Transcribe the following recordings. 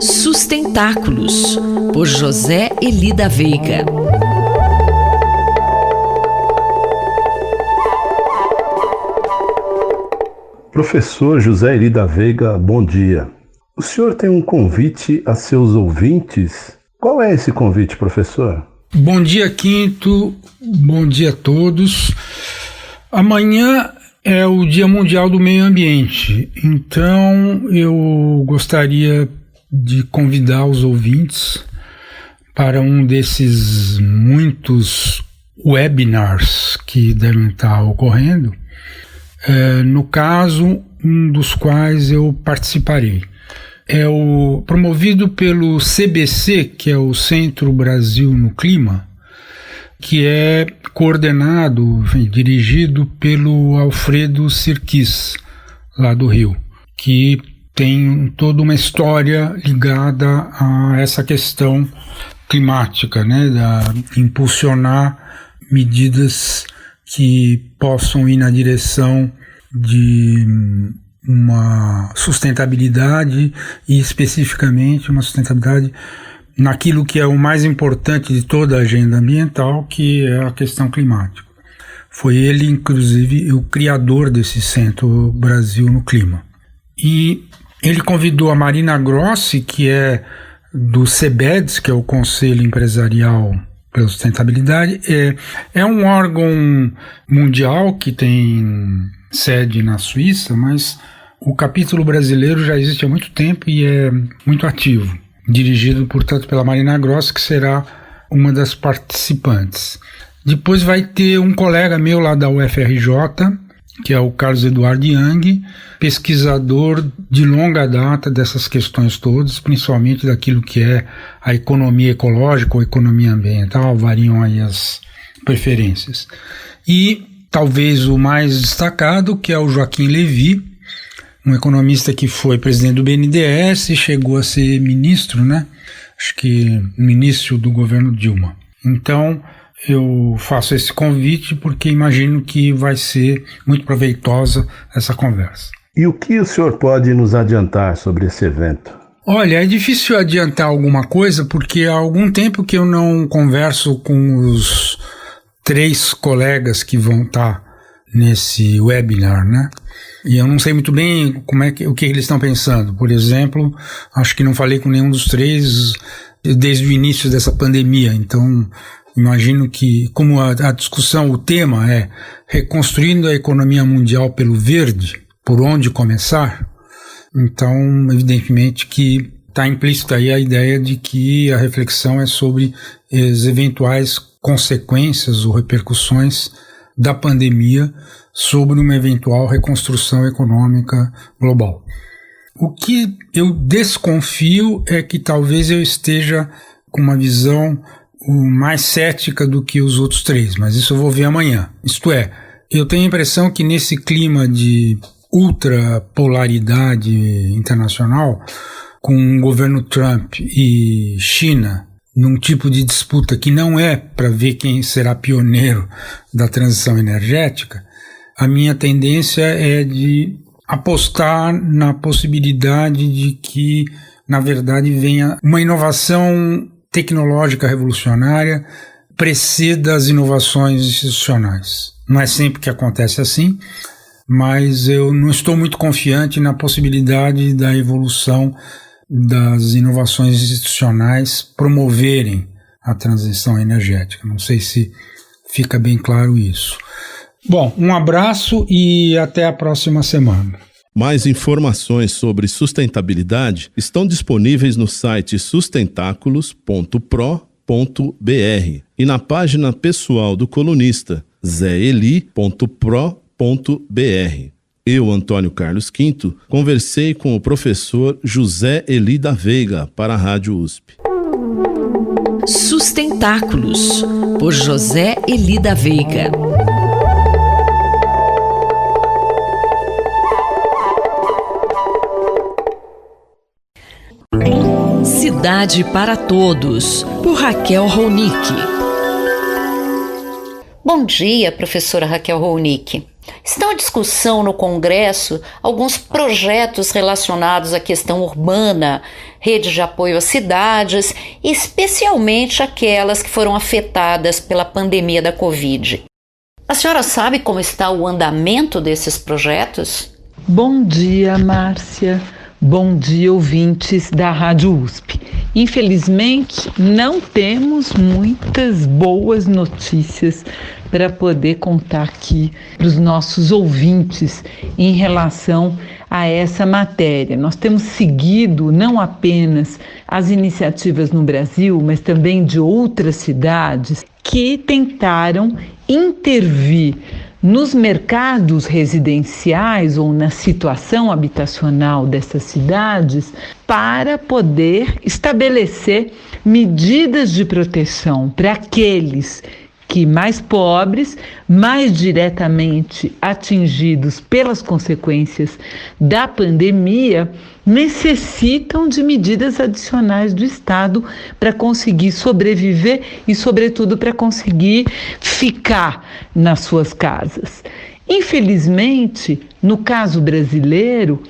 Sustentáculos, por José Eli da Veiga. Professor José Eli da Veiga, bom dia. O senhor tem um convite a seus ouvintes. Qual é esse convite, professor? Bom dia, Quinto. Bom dia a todos. Amanhã é o Dia Mundial do Meio Ambiente, então eu gostaria de convidar os ouvintes para um desses muitos webinars que devem estar ocorrendo, no caso, um dos quais eu participarei. É o promovido pelo CBC, que é o Centro Brasil no Clima, que é coordenado, dirigido pelo Alfredo Sirkis, lá do Rio, que tem toda uma história ligada a essa questão climática, né, de impulsionar medidas que possam ir na direção de uma sustentabilidade e especificamente uma sustentabilidade naquilo que é o mais importante de toda a agenda ambiental, que é a questão climática. Foi ele, inclusive, o criador desse Centro Brasil no Clima. E ele convidou a Marina Grossi, que é do CEBEDS, que é o Conselho Empresarial pela Sustentabilidade. É um órgão mundial que tem sede na Suíça, mas o capítulo brasileiro já existe há muito tempo e é muito ativo, dirigido, portanto, pela Marina Grossi, que será uma das participantes. Depois vai ter um colega meu lá da UFRJ, que é o Carlos Eduardo Yang, pesquisador de longa data dessas questões todas, principalmente daquilo que é a economia ecológica ou economia ambiental, variam aí as preferências. E talvez o mais destacado, que é o Joaquim Levy, um economista que foi presidente do BNDES e chegou a ser ministro, né? Acho que no início do governo Dilma. Então, eu faço esse convite porque imagino que vai ser muito proveitosa essa conversa. E o que o senhor pode nos adiantar sobre esse evento? Olha, é difícil adiantar alguma coisa porque há algum tempo que eu não converso com os 3 colegas que vão estar nesse webinar, né? E eu não sei muito bem o que eles estão pensando. Por exemplo, acho que não falei com nenhum dos 3 desde o início dessa pandemia. Então, imagino que, como a discussão, o tema é reconstruindo a economia mundial pelo verde, por onde começar, então, evidentemente que está implícita aí a ideia de que a reflexão é sobre as eventuais consequências ou repercussões da pandemia sobre uma eventual reconstrução econômica global. O que eu desconfio é que talvez eu esteja com uma visão mais cética do que os outros 3, mas isso eu vou ver amanhã. Isto é, eu tenho a impressão que nesse clima de ultrapolaridade internacional, com o governo Trump e China num tipo de disputa que não é para ver quem será pioneiro da transição energética, a minha tendência é de apostar na possibilidade de que, na verdade, venha uma inovação tecnológica revolucionária preceda as inovações institucionais. Não é sempre que acontece assim, mas eu não estou muito confiante na possibilidade da evolução das inovações institucionais promoverem a transição energética. Não sei se fica bem claro isso. Bom, um abraço e até a próxima semana. Mais informações sobre sustentabilidade estão disponíveis no site sustentáculos.pro.br e na página pessoal do colunista zeeli.pro.br. Eu, Antônio Carlos Quinto, conversei com o professor José Eli da Veiga para a Rádio USP. Sustentáculos, por José Eli da Veiga. Cidade para Todos, por Raquel Ronick. Bom dia, professora Raquel Ronick. Estão em discussão no Congresso alguns projetos relacionados à questão urbana, rede de apoio às cidades, especialmente aquelas que foram afetadas pela pandemia da Covid. A senhora sabe como está o andamento desses projetos? Bom dia, Márcia. Bom dia, ouvintes da Rádio USP. Infelizmente, não temos muitas boas notícias para poder contar aqui para os nossos ouvintes em relação a essa matéria. Nós temos seguido não apenas as iniciativas no Brasil, mas também de outras cidades que tentaram intervir nos mercados residenciais ou na situação habitacional dessas cidades para poder estabelecer medidas de proteção para aqueles que mais pobres, mais diretamente atingidos pelas consequências da pandemia, necessitam de medidas adicionais do Estado para conseguir sobreviver e, sobretudo, para conseguir ficar nas suas casas. Infelizmente, no caso brasileiro,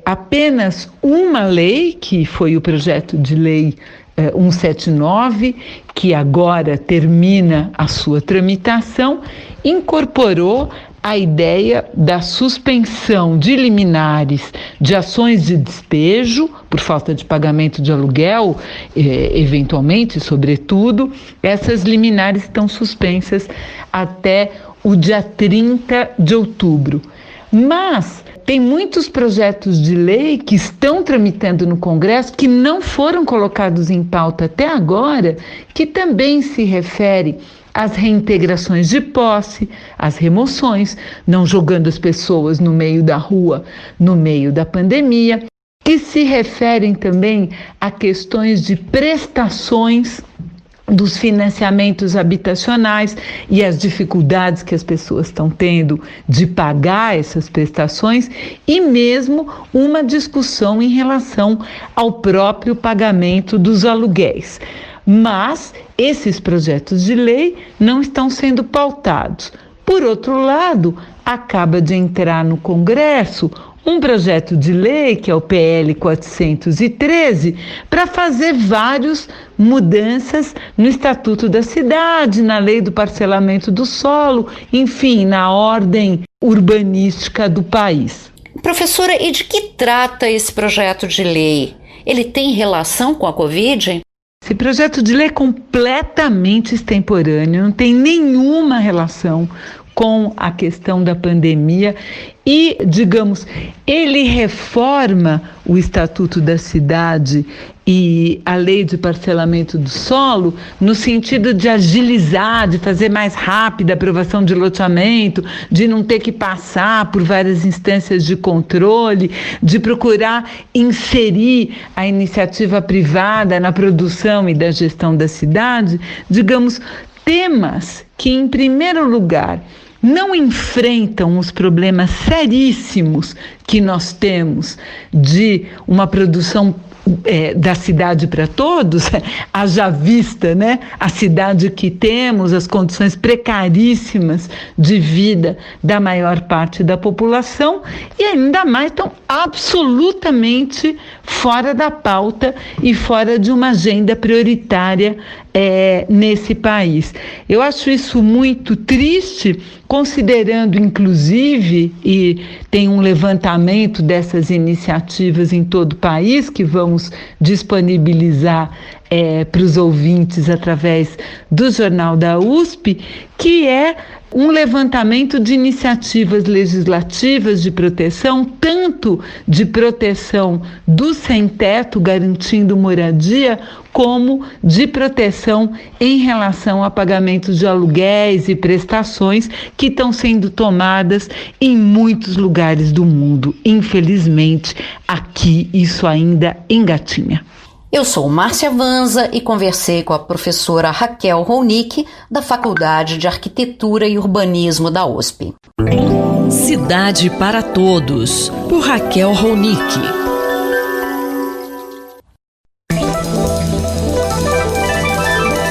apenas uma lei, que foi o projeto de lei 179, que agora termina a sua tramitação, incorporou a ideia da suspensão de liminares de ações de despejo por falta de pagamento de aluguel, eventualmente, sobretudo. Essas liminares estão suspensas até o dia 30 de outubro. Mas tem muitos projetos de lei que estão tramitando no Congresso que não foram colocados em pauta até agora, que também se refere às reintegrações de posse, às remoções, não jogando as pessoas no meio da rua, no meio da pandemia, que se referem também a questões de prestações dos financiamentos habitacionais e as dificuldades que as pessoas estão tendo de pagar essas prestações, e mesmo uma discussão em relação ao próprio pagamento dos aluguéis. Mas esses projetos de lei não estão sendo pautados. Por outro lado, acaba de entrar no Congresso um projeto de lei, que é o PL 413, para fazer várias mudanças no Estatuto da Cidade, na lei do parcelamento do solo, enfim, na ordem urbanística do país. Professora, e de que trata esse projeto de lei? Ele tem relação com a Covid? Esse projeto de lei é completamente extemporâneo, não tem nenhuma relação com a questão da pandemia e, digamos, ele reforma o Estatuto da Cidade e a lei de parcelamento do solo no sentido de agilizar, de fazer mais rápida a aprovação de loteamento, de não ter que passar por várias instâncias de controle, de procurar inserir a iniciativa privada na produção e da gestão da cidade, digamos, temas que, em primeiro lugar, não enfrentam os problemas seríssimos que nós temos de uma produção da cidade para todos, haja vista, né? A cidade que temos, as condições precaríssimas de vida da maior parte da população, e ainda mais estão absolutamente fora da pauta e fora de uma agenda prioritária nesse país. Eu acho isso muito triste, considerando, inclusive, e tem um levantamento dessas iniciativas em todo o país que vamos disponibilizar para os ouvintes através do Jornal da USP, que é um levantamento de iniciativas legislativas de proteção, tanto de proteção do sem-teto, garantindo moradia, como de proteção em relação a pagamentos de aluguéis e prestações que estão sendo tomadas em muitos lugares do mundo. Infelizmente, aqui isso ainda engatinha. Eu sou Márcia Vanza e conversei com a professora Raquel Ronick, da Faculdade de Arquitetura e Urbanismo da USP. Cidade para Todos, por Raquel Ronick.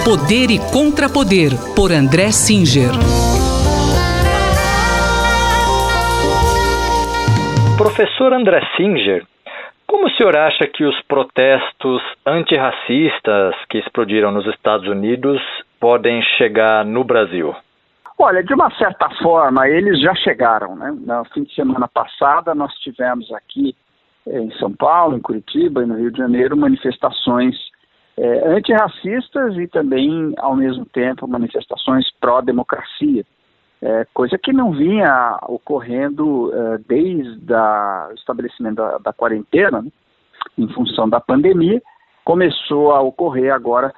Poder e Contrapoder, por André Singer. Professor André Singer, como o senhor acha que os protestos antirracistas que explodiram nos Estados Unidos podem chegar no Brasil? Olha, de uma certa forma, eles já chegaram, né? No fim de semana passada, nós tivemos aqui em São Paulo, em Curitiba e no Rio de Janeiro, manifestações antirracistas e também, ao mesmo tempo, manifestações pró-democracia, coisa que não vinha ocorrendo desde o estabelecimento da quarentena, né? Em função da pandemia, começou a ocorrer agora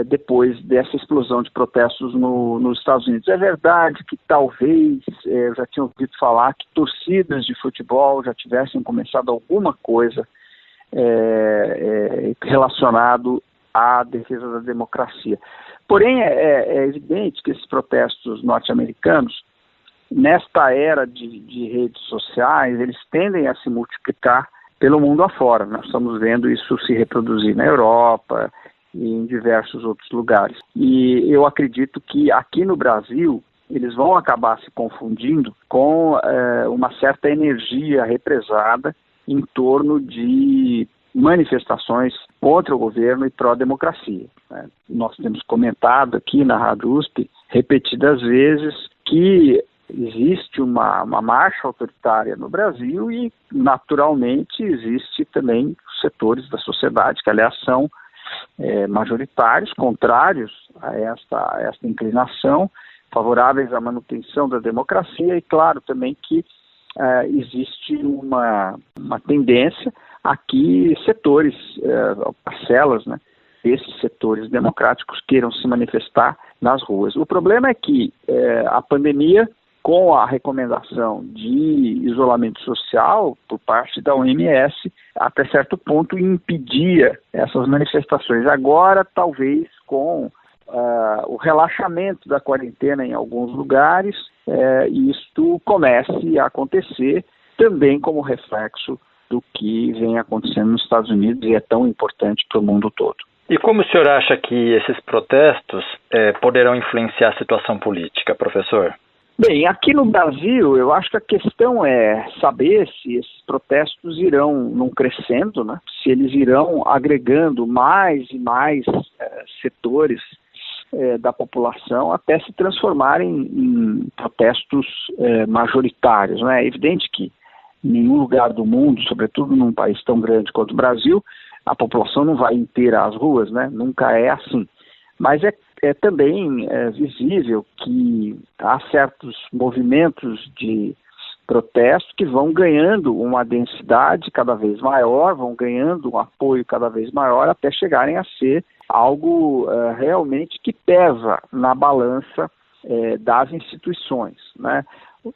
depois dessa explosão de protestos nos Estados Unidos. É verdade que talvez, eu já tinha ouvido falar que torcidas de futebol já tivessem começado alguma coisa relacionado à defesa da democracia. Porém, é evidente que esses protestos norte-americanos, nesta era de redes sociais, eles tendem a se multiplicar pelo mundo afora. Nós estamos vendo isso se reproduzir na Europa e em diversos outros lugares. E eu acredito que aqui no Brasil eles vão acabar se confundindo com uma certa energia represada em torno de manifestações contra o governo e pró-democracia, né? Nós temos comentado aqui na Rádio USP repetidas vezes que existe uma marcha autoritária no Brasil e, naturalmente, existe também setores da sociedade que, aliás, são majoritários, contrários a esta inclinação, favoráveis à manutenção da democracia e, claro, também que existe uma tendência a que setores, parcelas, né, desses setores democráticos queiram se manifestar nas ruas. O problema é que a pandemia, com a recomendação de isolamento social por parte da OMS, até certo ponto impedia essas manifestações. Agora, talvez com o relaxamento da quarentena em alguns lugares, isto comece a acontecer também como reflexo do que vem acontecendo nos Estados Unidos e é tão importante para o mundo todo. E como o senhor acha que esses protestos poderão influenciar a situação política, professor? Bem, aqui no Brasil, eu acho que a questão é saber se esses protestos irão crescendo, né? Se eles irão agregando mais e mais setores da população até se transformarem em protestos majoritários, né? É evidente que em nenhum lugar do mundo, sobretudo num país tão grande quanto o Brasil, a população não vai inteira às ruas, né? Nunca é assim. Mas é também visível que há certos movimentos de protesto que vão ganhando uma densidade cada vez maior, vão ganhando um apoio cada vez maior até chegarem a ser algo realmente que pesa na balança das instituições, né?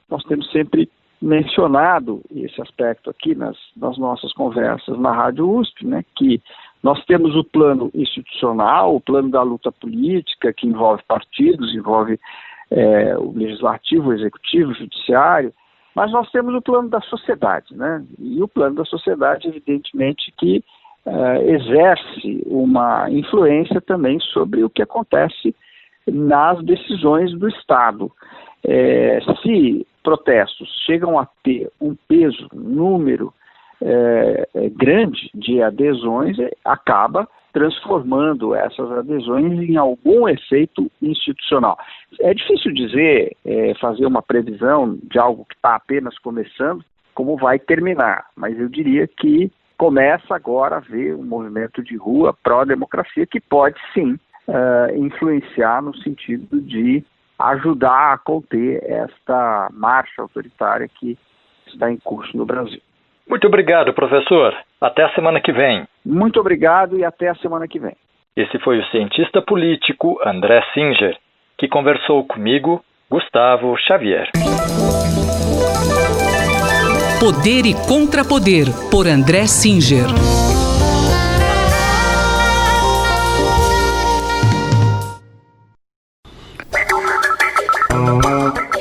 Nós temos sempre mencionado esse aspecto aqui nas nossas conversas na Rádio USP, né, que nós temos o plano institucional, o plano da luta política, que envolve partidos, envolve o legislativo, o executivo, o judiciário, mas nós temos o plano da sociedade, né? E o plano da sociedade, evidentemente, que exerce uma influência também sobre o que acontece nas decisões do Estado. Se protestos chegam a ter um peso, um número grande de adesões, acaba transformando essas adesões em algum efeito institucional. É difícil dizer, fazer uma previsão de algo que está apenas começando, como vai terminar, mas eu diria que começa agora a haver um movimento de rua pró-democracia que pode sim influenciar no sentido de ajudar a conter esta marcha autoritária que está em curso no Brasil. Muito obrigado, professor. Até a semana que vem. Muito obrigado e até a semana que vem. Esse foi o cientista político André Singer, que conversou comigo, Gustavo Xavier. Poder e Contrapoder, por André Singer.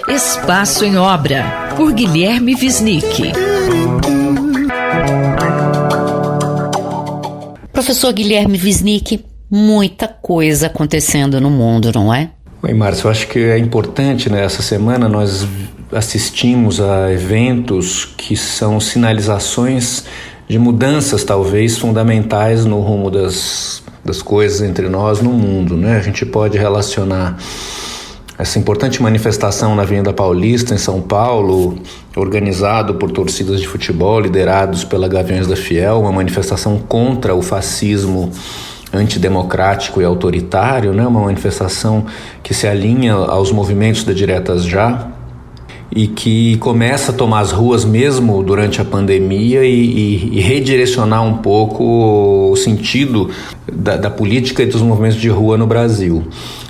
Espaço em Obra, por Guilherme Wisnik. Professor Guilherme Wisnik, muita coisa acontecendo no mundo, não é? Oi, Márcio, eu acho que é importante, né? Essa semana nós assistimos a eventos que são sinalizações de mudanças talvez fundamentais no rumo das coisas entre nós no mundo, né? A gente pode relacionar essa importante manifestação na Avenida Paulista, em São Paulo, organizado por torcidas de futebol liderados pela Gaviões da Fiel, uma manifestação contra o fascismo antidemocrático e autoritário, né? Uma manifestação que se alinha aos movimentos da Diretas Já e que começa a tomar as ruas mesmo durante a pandemia e redirecionar um pouco o sentido da política e dos movimentos de rua no Brasil.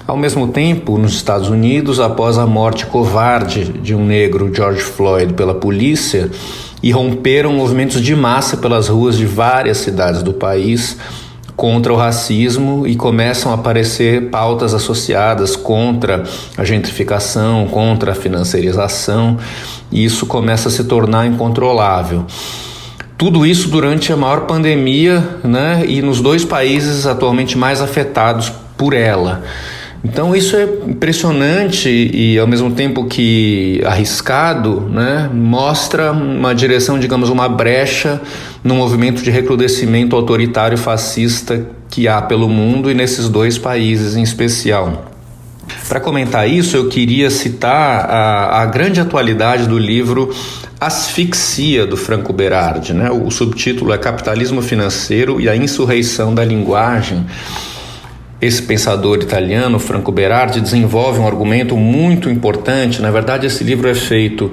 Ao mesmo tempo, nos Estados Unidos, após a morte covarde de um negro, George Floyd, pela polícia, irromperam movimentos de massa pelas ruas de várias cidades do país contra o racismo e começam a aparecer pautas associadas contra a gentrificação, contra a financiarização, e isso começa a se tornar incontrolável. Tudo isso durante a maior pandemia, né, e nos 2 países atualmente mais afetados por ela. Então isso é impressionante e ao mesmo tempo que arriscado, né, mostra uma direção, digamos, uma brecha no movimento de recrudescimento autoritário e fascista que há pelo mundo e nesses 2 países em especial. Para comentar isso, eu queria citar a grande atualidade do livro Asfixia, do Franco Berardi, né? O subtítulo é Capitalismo Financeiro e a Insurreição da Linguagem. Esse pensador italiano, Franco Berardi, desenvolve um argumento muito importante. Na verdade, esse livro é feito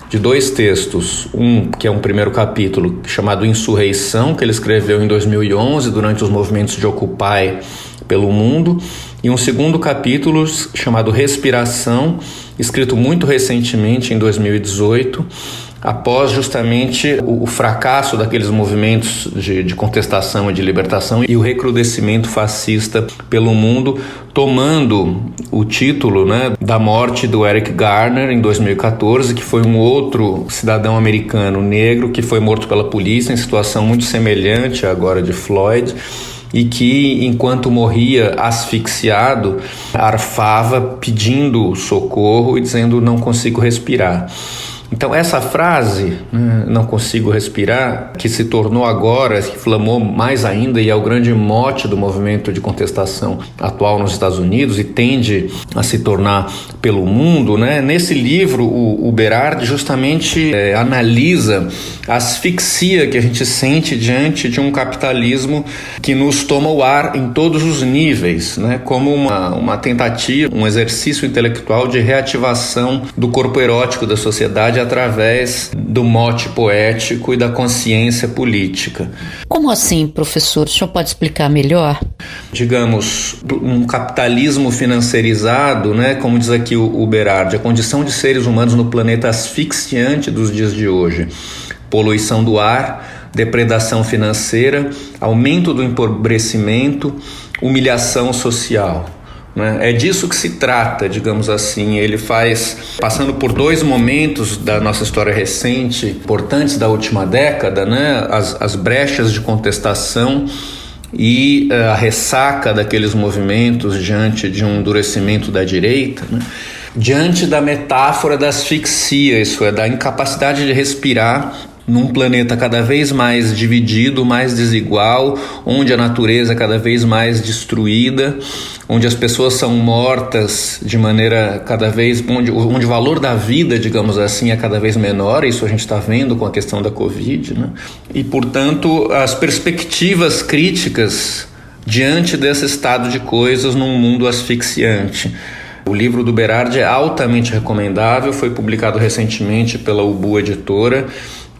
de 2 textos. Um que é um primeiro capítulo chamado Insurreição, que ele escreveu em 2011 durante os movimentos de Occupy pelo mundo, e um segundo capítulo chamado Respiração, escrito muito recentemente em 2018, após justamente o fracasso daqueles movimentos de contestação e de libertação e o recrudescimento fascista pelo mundo, tomando o título, né, da morte do Eric Garner em 2014, que foi um outro cidadão americano negro que foi morto pela polícia em situação muito semelhante agora de Floyd, e que, enquanto morria asfixiado, arfava pedindo socorro e dizendo: não consigo respirar. Então essa frase, não consigo respirar, que se tornou agora, se inflamou mais ainda e é o grande mote do movimento de contestação atual nos Estados Unidos e tende a se tornar pelo mundo, né? Nesse livro o Berardi justamente analisa a asfixia que a gente sente diante de um capitalismo que nos toma o ar em todos os níveis, né? Como uma tentativa, um exercício intelectual de reativação do corpo erótico da sociedade através do mote poético e da consciência política. Como assim, professor? O senhor pode explicar melhor? Digamos, um capitalismo financiarizado, né, como diz aqui o Berardi, a condição de seres humanos no planeta asfixiante dos dias de hoje. Poluição do ar, depredação financeira, aumento do empobrecimento, humilhação social. É disso que se trata, digamos assim. Ele faz, passando por 2 momentos da nossa história recente, importantes da última década, né? As brechas de contestação e a ressaca daqueles movimentos diante de um endurecimento da direita, né? Diante da metáfora da asfixia, isso é, da incapacidade de respirar num planeta cada vez mais dividido, mais desigual, onde a natureza é cada vez mais destruída, onde as pessoas são mortas de maneira cada vez... onde o valor da vida, digamos assim, é cada vez menor. Isso a gente está vendo com a questão da Covid, né? E, portanto, as perspectivas críticas diante desse estado de coisas num mundo asfixiante. O livro do Berardi é altamente recomendável, foi publicado recentemente pela Ubu Editora,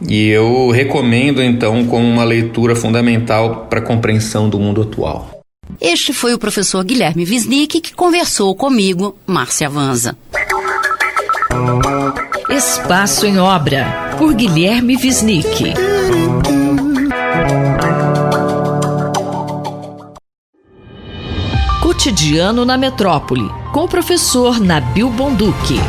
e eu recomendo, então, como uma leitura fundamental para a compreensão do mundo atual. Este foi o professor Guilherme Wisnik que conversou comigo, Márcia Vanza. Espaço em Obra, por Guilherme Wisnik. Cotidiano na Metrópole, com o professor Nabil Bonduki.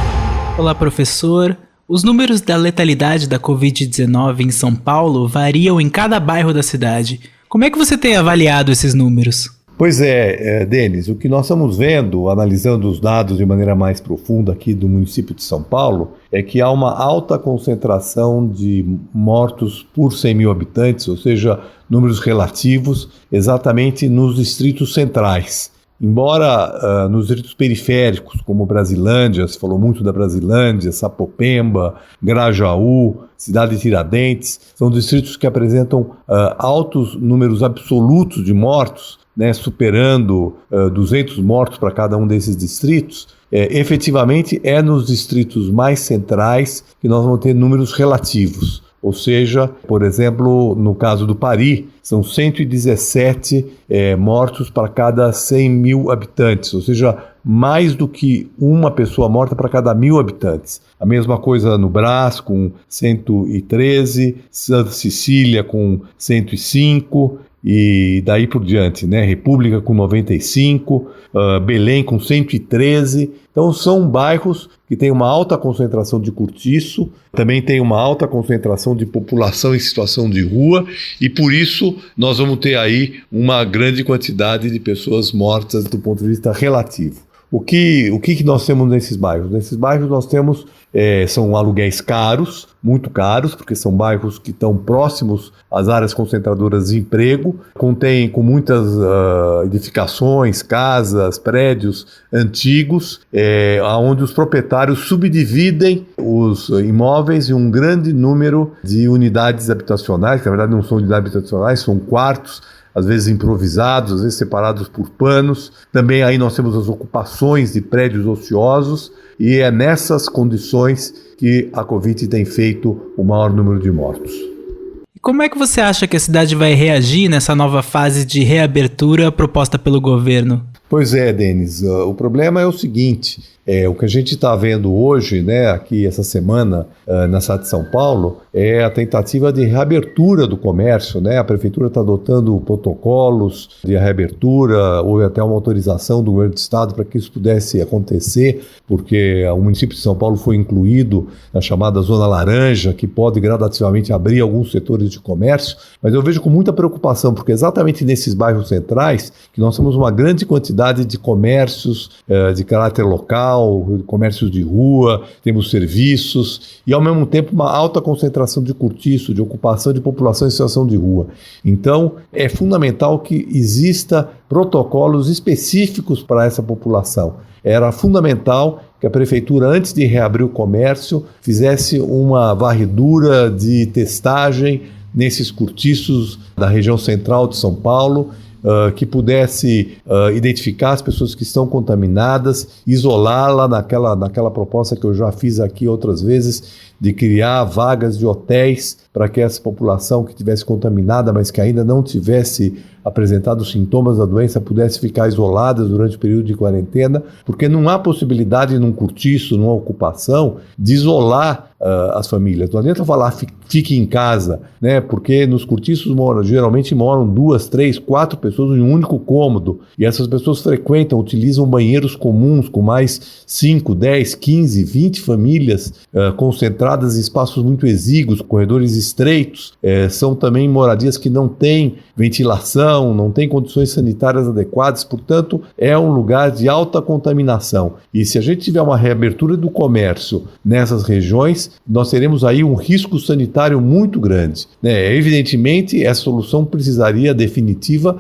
Olá, professor. Os números da letalidade da Covid-19 em São Paulo variam em cada bairro da cidade. Como é que você tem avaliado esses números? Pois é, Denis, o que nós estamos vendo, analisando os dados de maneira mais profunda aqui do município de São Paulo, é que há uma alta concentração de mortos por 100 mil habitantes, ou seja, números relativos, exatamente nos distritos centrais. Embora nos distritos periféricos, como Brasilândia, se falou muito da Brasilândia, Sapopemba, Grajaú, Cidade de Tiradentes, são distritos que apresentam altos números absolutos de mortos, né, superando 200 mortos para cada um desses distritos. Efetivamente é nos distritos mais centrais que nós vamos ter números relativos. Ou seja, por exemplo, no caso do Pari, são 117 mortos para cada 100 mil habitantes, ou seja, mais do que uma pessoa morta para cada 1.000 habitantes. A mesma coisa no Brás, com 113, Santa Cecília com 105, e daí por diante, né? República com 95, Belém com 113. Então são bairros que têm uma alta concentração de cortiço, também tem uma alta concentração de população em situação de rua, e por isso nós vamos ter aí uma grande quantidade de pessoas mortas do ponto de vista relativo. O que nós temos nesses bairros? Nesses bairros nós temos, são aluguéis caros, muito caros, porque são bairros que estão próximos às áreas concentradoras de emprego, contém com muitas edificações, casas, prédios antigos, onde os proprietários subdividem os imóveis em um grande número de unidades habitacionais, que na verdade não são unidades habitacionais, são quartos, às vezes improvisados, às vezes separados por panos. Também aí nós temos as ocupações de prédios ociosos, e é nessas condições que a Covid tem feito o maior número de mortos. E como é que você acha que a cidade vai reagir nessa nova fase de reabertura proposta pelo governo? Pois é, Denis, o problema é o seguinte, o que a gente está vendo hoje, né, aqui essa semana na cidade de São Paulo, é a tentativa de reabertura do comércio, né? A prefeitura está adotando protocolos de reabertura, houve até uma autorização do governo do estado para que isso pudesse acontecer, porque o município de São Paulo foi incluído na chamada Zona Laranja, que pode gradativamente abrir alguns setores de comércio, mas eu vejo com muita preocupação, porque exatamente nesses bairros centrais que nós temos uma grande quantidade de comércios de caráter local, comércios de rua, temos serviços e ao mesmo tempo uma alta concentração de cortiço, de ocupação de população em situação de rua. Então é fundamental que exista protocolos específicos para essa população. Era fundamental que a prefeitura, antes de reabrir o comércio, fizesse uma varredura de testagem nesses cortiços da região central de São Paulo, que pudesse identificar as pessoas que estão contaminadas, isolá-la naquela proposta que eu já fiz aqui outras vezes, de criar vagas de hotéis para que essa população que estivesse contaminada, mas que ainda não tivesse apresentado sintomas da doença, pudesse ficar isolada durante o período de quarentena, porque não há possibilidade num cortiço, numa ocupação, de isolar as famílias. Não adianta falar fique em casa, né? Porque nos cortiços geralmente moram 2, 3, 4 pessoas em um único cômodo, e essas pessoas frequentam, utilizam banheiros comuns com mais 5, 10, 15, 20 famílias concentradas em espaços muito exíguos, corredores estreitos. São também moradias que não têm ventilação, não têm condições sanitárias adequadas, portanto é um lugar de alta contaminação. E se a gente tiver uma reabertura do comércio nessas regiões, nós teremos aí um risco sanitário muito grande, né? Evidentemente, essa solução precisaria definitiva,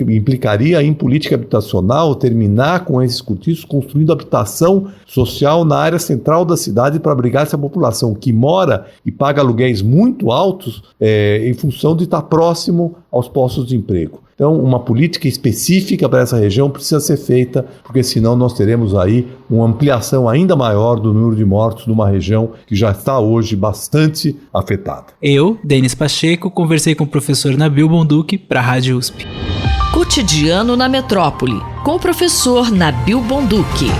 implicaria em política habitacional, terminar com esses cortiços, construindo habitação social na área central da cidade para abrigar essa população que mora e paga aluguéis muito altos em função de estar próximo aos postos de emprego. Então, uma política específica para essa região precisa ser feita, porque senão nós teremos aí uma ampliação ainda maior do número de mortos numa região que já está hoje bastante afetada. Eu, Denis Pacheco, conversei com o professor Nabil Bonduki para a Rádio USP. Cotidiano na Metrópole, com o professor Nabil Bonduki.